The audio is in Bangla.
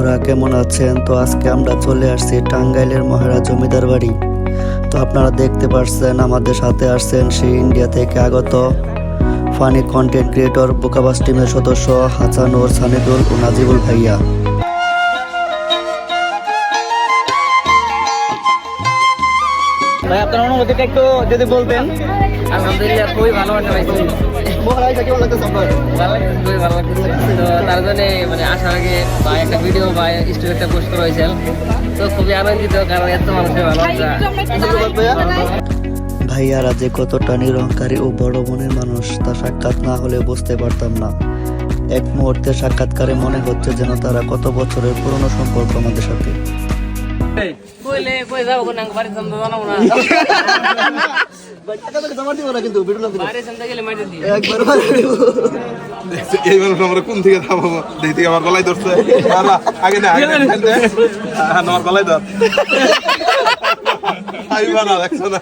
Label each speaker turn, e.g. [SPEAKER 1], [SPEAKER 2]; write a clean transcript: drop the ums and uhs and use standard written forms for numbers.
[SPEAKER 1] বন্ধুরা কেমন আছেন? তো আজকে আমরা চলে আসছি টাঙ্গাইলের মহারাজ জমিদার বাড়ি। তো আপনারা দেখতে পাচ্ছেন আমাদের সাথে আসছেন সেই ইন্ডিয়া থেকে আগত ফানি কন্টেন্ট ক্রিয়েটর বোকাবাস টিমের সদস্য হাসানুর, সানিদুল ও নাজিবুল ভাইয়া।
[SPEAKER 2] ভাই আপনার অনুভূতিটা একটু যদি বলতেন।
[SPEAKER 3] আলহামদুলিল্লাহ খুবই ভালো একটা পাইছি।
[SPEAKER 2] মহারাজটা কেমন লাগতেছে আপনার?
[SPEAKER 3] ভালো লাগছে, খুবই ভালো লাগছে। তো তার জন্য মানে আসার আগে বা একটা ভিডিও বা স্টোরি একটা পোস্ট করা হয়েছিল, তো খুবই আনন্দিত কারণ এত মানুষের ভালোবাসা।
[SPEAKER 1] ভাইয়ারা যে কতটা নিরহংকারী ও বড় মনের মানুষ তা সাক্ষাৎ না হলে বুঝতে পারতাম না। এক মুহূর্তে সাক্ষাৎকারে মনে হচ্ছে যেন তারা কত বছরের পুরনো সম্পর্ক আমাদের সাথে।
[SPEAKER 3] কইলে কই যাবো কোন বাড়ি সামনে জানাবো না। বাড়ি সামনে গেলে মাইরে দিই।
[SPEAKER 4] এই মানুষ আমরা কোন থেকে থামাবো? দেখতে আমার গলায় ধরছে। আগে না আমার গলায় ধর। দেখছো না?